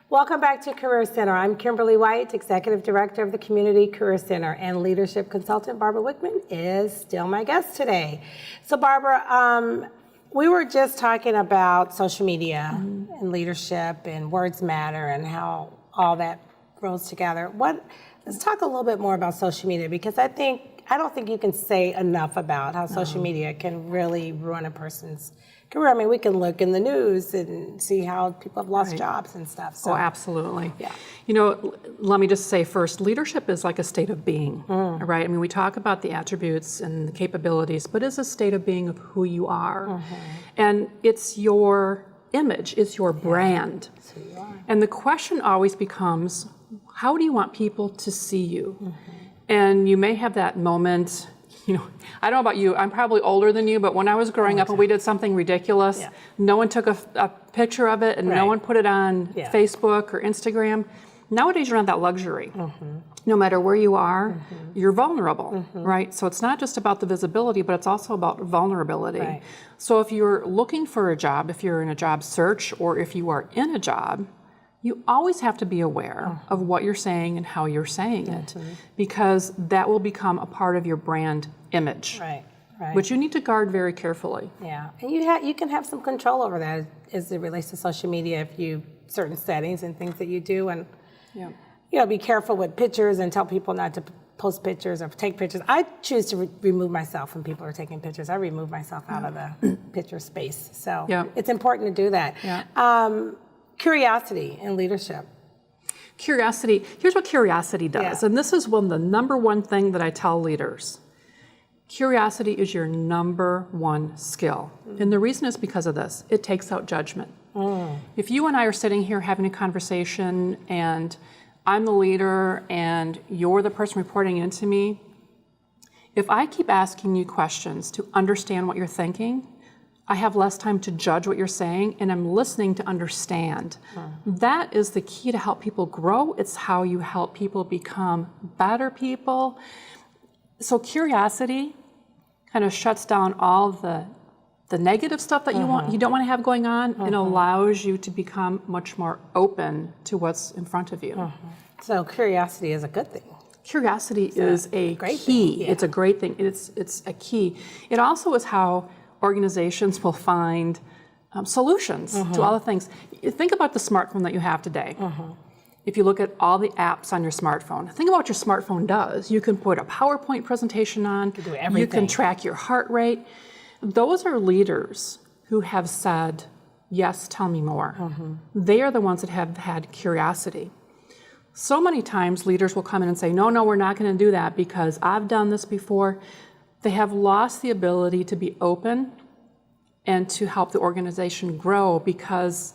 Welcome back to Career Center. I'm Kimberly White, Executive Director of the Community Career Center, and Leadership Consultant Barbara Wichman is still my guest today. So Barbara, we were just talking about social media and leadership and words matter and how all that rolls together. Let's talk a little bit more about social media, because I don't think you can say enough about how social media can really ruin a person's career. I mean, we can look in the news and see how people have lost jobs and stuff. So. Oh, absolutely. Yeah. You know, let me just say first, leadership is like a state of being, right? I mean, we talk about the attributes and the capabilities, but it's a state of being of who you are. And it's your image, it's your brand. That's who you are. And the question always becomes, how do you want people to see you? And you may have that moment. You know, I don't know about you, I'm probably older than you, but when I was growing up and we did something ridiculous, no one took a picture of it and no one put it on Facebook or Instagram. Nowadays, you don't have that luxury. No matter where you are, you're vulnerable, right? So it's not just about the visibility, but it's also about vulnerability. Right. So if you're looking for a job, if you're in a job search, or if you are in a job, you always have to be aware of what you're saying and how you're saying it, because that will become a part of your brand image, which you need to guard very carefully. Yeah, and you can have some control over that as it relates to social media if you certain settings and things that you do, and you know, be careful with pictures and tell people not to post pictures or take pictures. I choose to remove myself when people are taking pictures. I remove myself out of the picture space. So it's important to do that. Curiosity and leadership. Curiosity, here's what curiosity does, and this is the number one thing that I tell leaders. Curiosity is your number one skill. And the reason is because of this. It takes out judgment. If you and I are sitting here having a conversation and I'm the leader and you're the person reporting into me, if I keep asking you questions to understand what you're thinking, I have less time to judge what you're saying, and I'm listening to understand. That is the key to help people grow. It's how you help people become better people. So curiosity kind of shuts down all the negative stuff that you don't want to have going on, and allows you to become much more open to what's in front of you. So curiosity is a good thing. Curiosity is a key. It's a great thing. It's a key. It also is how organizations will find solutions to all the things. Think about the smartphone that you have today. If you look at all the apps on your smartphone, think about what your smartphone does. You can put a PowerPoint presentation on. You can do everything. You can track your heart rate. Those are leaders who have said, yes, tell me more. They are the ones that have had curiosity. So many times leaders will come in and say, no, we're not going to do that because I've done this before. They have lost the ability to be open and to help the organization grow because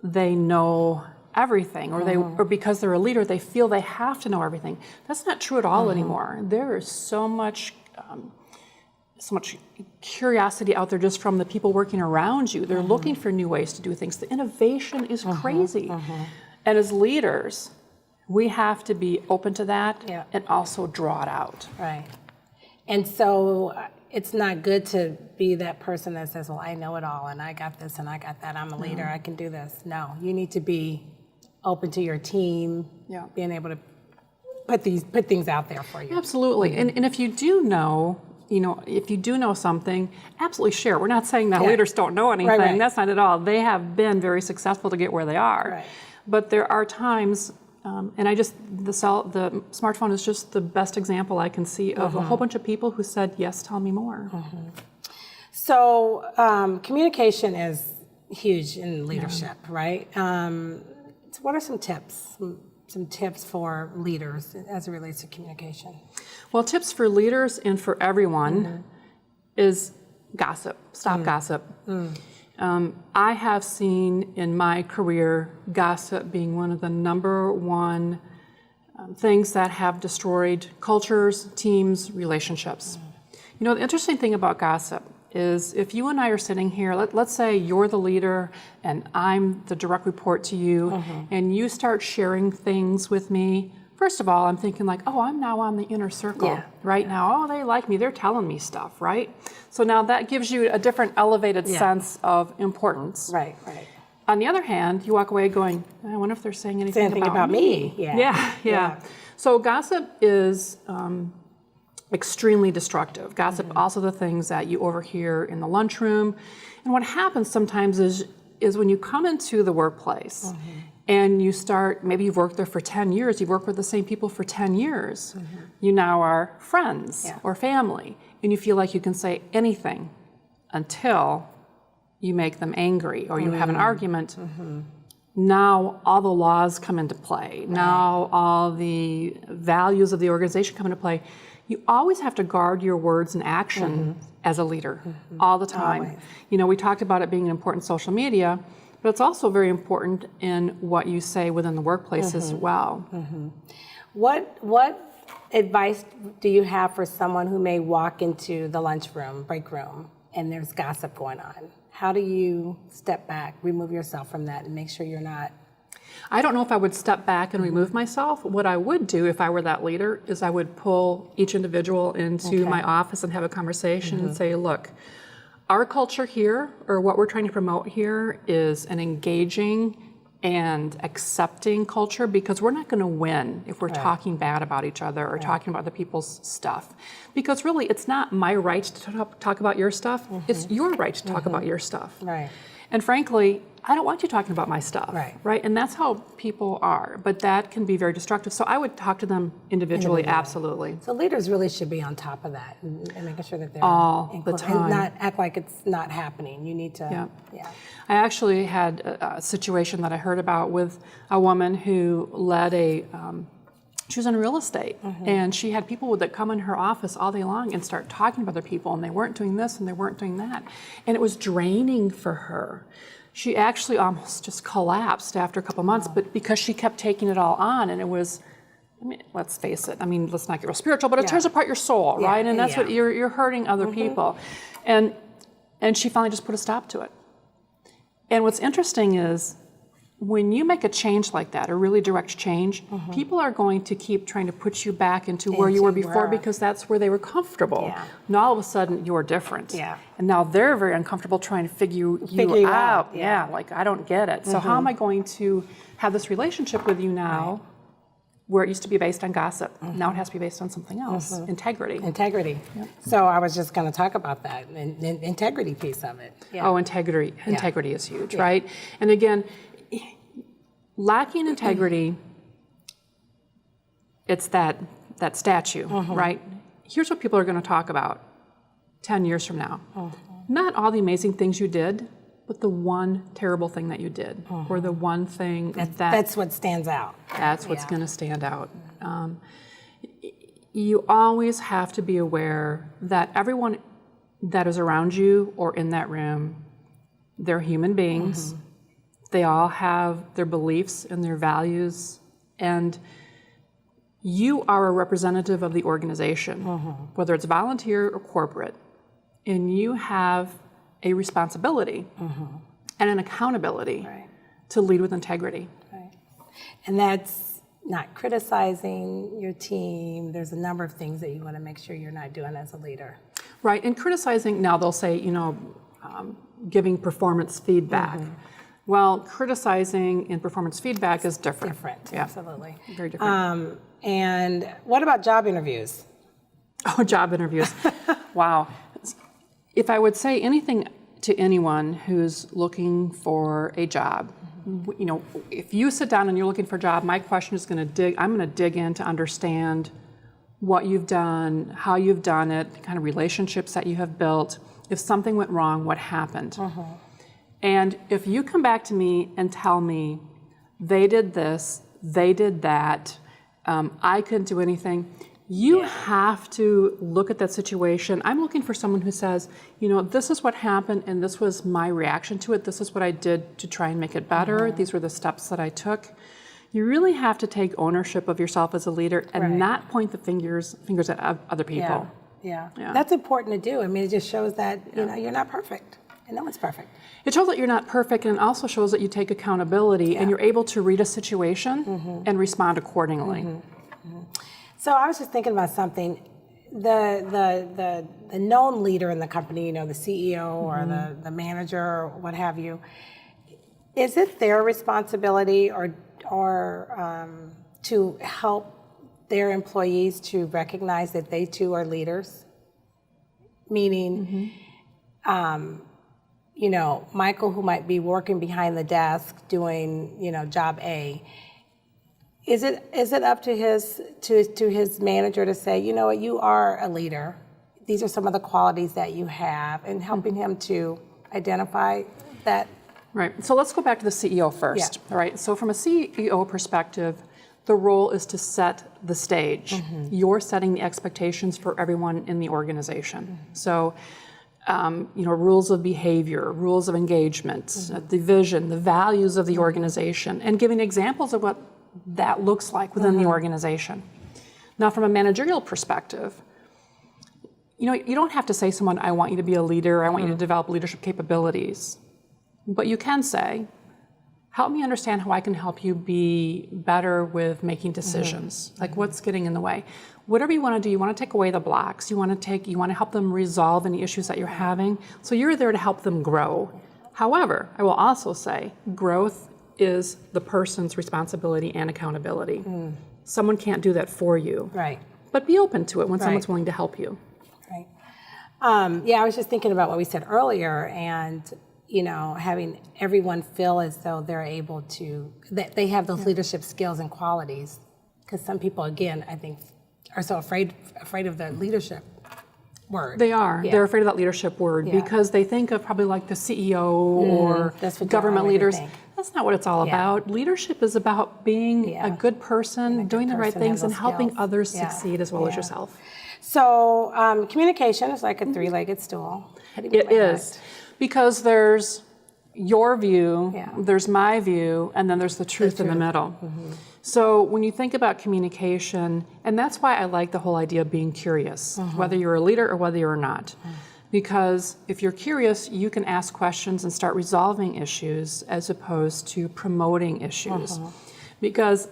they know everything, or because they're a leader, they feel they have to know everything. That's not true at all anymore. There is so much curiosity out there just from the people working around you. They're looking for new ways to do things. The innovation is crazy. And as leaders, we have to be open to that and also draw it out. Right. And so it's not good to be that person that says, well, I know it all, and I got this, and I got that, I'm a leader, I can do this. No, you need to be open to your team, being able to put things out there for you. Absolutely. And if you do know, if you do know something, absolutely share. We're not saying that leaders don't know anything. That's not at all. They have been very successful to get where they are. But there are times, and the smartphone is just the best example I can see of a whole bunch of people who said, yes, tell me more. So communication is huge in leadership, right? So what are some tips? Some tips for leaders as it relates to communication? Well, tips for leaders and for everyone is gossip. Stop gossip. I have seen in my career gossip being one of the number one things that have destroyed cultures, teams, relationships. The interesting thing about gossip is if you and I are sitting here, let's say you're the leader and I'm the direct report to you, and you start sharing things with me. First of all, I'm thinking like, oh, I'm now on the inner circle right now. Oh, they like me. They're telling me stuff, right? So now that gives you a different elevated sense of importance. Right. On the other hand, you walk away going, I wonder if they're saying anything about me. Yeah. So gossip is extremely destructive. Gossip, also the things that you overhear in the lunchroom. And what happens sometimes is when you come into the workplace and you start, maybe you've worked there for 10 years, you've worked with the same people for 10 years. You now are friends or family, and you feel like you can say anything until you make them angry or you have an argument. Now all the laws come into play. Now all the values of the organization come into play. You always have to guard your words and action as a leader all the time. Always. You know, we talked about it being an important social media, but it's also very important in what you say within the workplace as well. What advice do you have for someone who may walk into the lunchroom, break room, and there's gossip going on? How do you step back, remove yourself from that, and make sure you're not? I don't know if I would step back and remove myself. What I would do if I were that leader is I would pull each individual into my office and have a conversation and say, look, our culture here, or what we're trying to promote here, is an engaging and accepting culture, because we're not going to win if we're talking bad about each other or talking about other people's stuff. Because really, it's not my right to talk about your stuff. It's your right to talk about your stuff. Right. And frankly, I don't want you talking about my stuff. Right. And that's how people are. But that can be very destructive. So I would talk to them individually. Absolutely. So leaders really should be on top of that and making sure that they're all the time. And not act like it's not happening. You need to. I actually had a situation that I heard about with a woman who led she was in real estate, and she had people that come in her office all day long and start talking about other people, and they weren't doing this and they weren't doing that. And it was draining for her. She actually almost just collapsed after a couple months, but because she kept taking it all on, and it was, I mean, let's face it, I mean, let's not get real spiritual, but it tears apart your soul, right? And that's what you're hurting other people. And she finally just put a stop to it. And what's interesting is, when you make a change like that, a really direct change, people are going to keep trying to put you back into where you were before, because that's where they were comfortable. Now all of a sudden you're different. And now they're very uncomfortable trying to figure you out. Like, I don't get it. So how am I going to have this relationship with you now where it used to be based on gossip? Now it has to be based on something else, integrity. So I was just going to talk about that, and integrity piece of it. Oh, integrity. Integrity is huge, right? And again, lacking integrity, it's that statue, right? Here's what people are going to talk about 10 years from now. Not all the amazing things you did, but the one terrible thing that you did, or the one thing that's what stands out. That's what's going to stand out. You always have to be aware that everyone that is around you or in that room, they're human beings. They all have their beliefs and their values, and you are a representative of the organization, whether it's volunteer or corporate, and you have a responsibility and an accountability to lead with integrity. And that's not criticizing your team. There's a number of things that you want to make sure you're not doing as a leader. Right, and criticizing, now they'll say, giving performance feedback. Well, criticizing and performance feedback is different. Absolutely. Very different. And what about job interviews? Oh, job interviews. Wow. If I would say anything to anyone who's looking for a job, if you sit down and you're looking for a job, my question is I'm going to dig in to understand what you've done, how you've done it, the kind of relationships that you have built. If something went wrong, what happened? And if you come back to me and tell me, they did this, they did that, I couldn't do anything, you have to look at that situation. I'm looking for someone who says, this is what happened and this was my reaction to it. This is what I did to try and make it better. These were the steps that I took. You really have to take ownership of yourself as a leader and not point the fingers at other people. That's important to do. I mean, it just shows that, you're not perfect. And no one's perfect. It shows that you're not perfect, and it also shows that you take accountability and you're able to read a situation and respond accordingly. So I was just thinking about something. The known leader in the company, the CEO or the manager or what have you, Is it their responsibility or to help their employees to recognize that they too are leaders? Meaning, you know, Michael, who might be working behind the desk doing, you know, job A, is it up to his manager to say, you know what, you are a leader. These are some of the qualities that you have, and helping him to identify that. Right. So let's go back to the CEO first. Yeah. All right. So from a CEO perspective, the role is to set the stage. You're setting the expectations for everyone in the organization. So, you know, rules of behavior, rules of engagement, the vision, the values of the organization, and giving examples of what that looks like within the organization. Now, from a managerial perspective, you know, you don't have to say to someone, I want you to be a leader, I want you to develop leadership capabilities. But you can say, help me understand how I can help you be better with making decisions. Like what's getting in the way. Whatever you want to do, you want to take away the blocks. You want to help them resolve any issues that you're having. So you're there to help them grow. However, I will also say growth is the person's responsibility and accountability. Someone can't do that for you. Right. But be open to it when someone's willing to help you. Right. Yeah, I was just thinking about what we said earlier, and you know, having everyone feel as though they're able to, that they have those leadership skills and qualities. Because some people, again, I think, are so afraid of the leadership word. They are. Yeah. They're afraid of that leadership word because they think of probably like the CEO or government leaders. That's not what it's all about. Leadership is about being a good person, doing the right things, and helping others succeed as well as yourself. So communication is like a three-legged stool. It is. Because there's your view, there's my view, and then there's the truth in the middle. So when you think about communication, and that's why I like the whole idea of being curious, whether you're a leader or whether you're not. Because if you're curious, you can ask questions and start resolving issues as opposed to promoting issues. Because,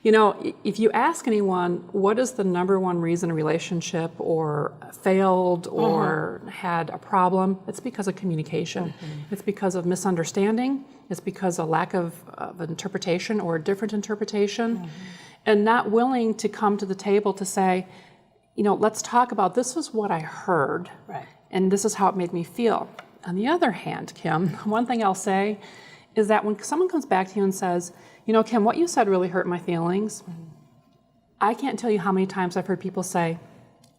you know, if you ask anyone, what is the number one reason a relationship or failed or had a problem? It's because of communication. It's because of misunderstanding. It's because of lack of interpretation or a different interpretation. And not willing to come to the table to say, you know, let's talk about this is what I heard. And this is how it made me feel. On the other hand, Kim, one thing I'll say is that when someone comes back to you and says, you know, Kim, what you said really hurt my feelings. I can't tell you how many times I've heard people say,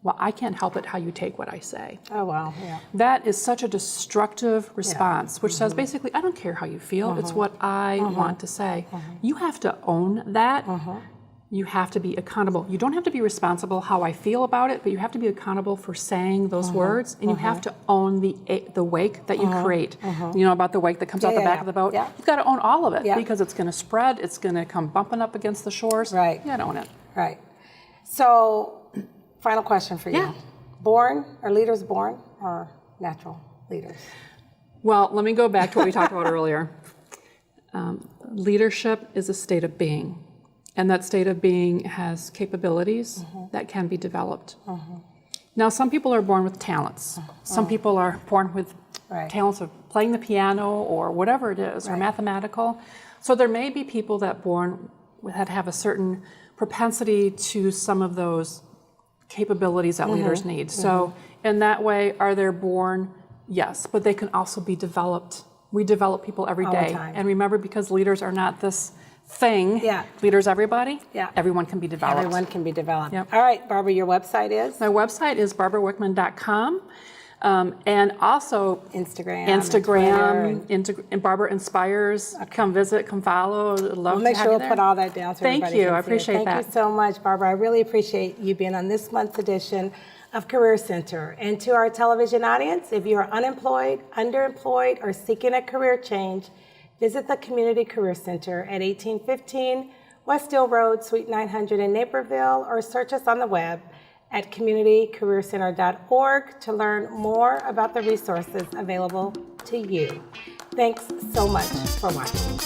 well, I can't help it how you take what I say. Oh, wow. Yeah. That is such a destructive response, which says basically, I don't care how you feel. It's what I want to say. You have to own that. You have to be accountable. You don't have to be responsible how I feel about it, but you have to be accountable for saying those words, and you have to own the wake that you create. You know about the wake that comes out the back of the boat? You've got to own all of it because it's going to spread, it's going to come bumping up against the shores. You got to own it. Right. So, final question for you. Are leaders born or natural leaders? Well, let me go back to what we talked about earlier. Leadership is a state of being. And that state of being has capabilities that can be developed. Now, some people are born with talents. Some people are born with talents of playing the piano or whatever it is, or mathematical. So there may be people that have a certain propensity to some of those capabilities that leaders need. So in that way, are they born? Yes, but they can also be developed. We develop people every day. And remember, because leaders are not this thing. Leaders, everybody. Everyone can be developed. Everyone can be developed. All right, Barbara, your website is? My website is barbarawichman.com. And also Instagram and Barbara Inspires. Come visit, come follow. Love to have you there. We'll make sure we'll put all that down so everybody can see it. Thank you. I appreciate that. Thank you so much, Barbara. I really appreciate you being on this month's edition of Career Center. And to our television audience, if you are unemployed, underemployed, or seeking a career change, visit the Community Career Center at 1815 West Hill Road, Suite 900 in Naperville, or search us on the web at communitycareercenter.org to learn more about the resources available to you. Thanks so much for watching.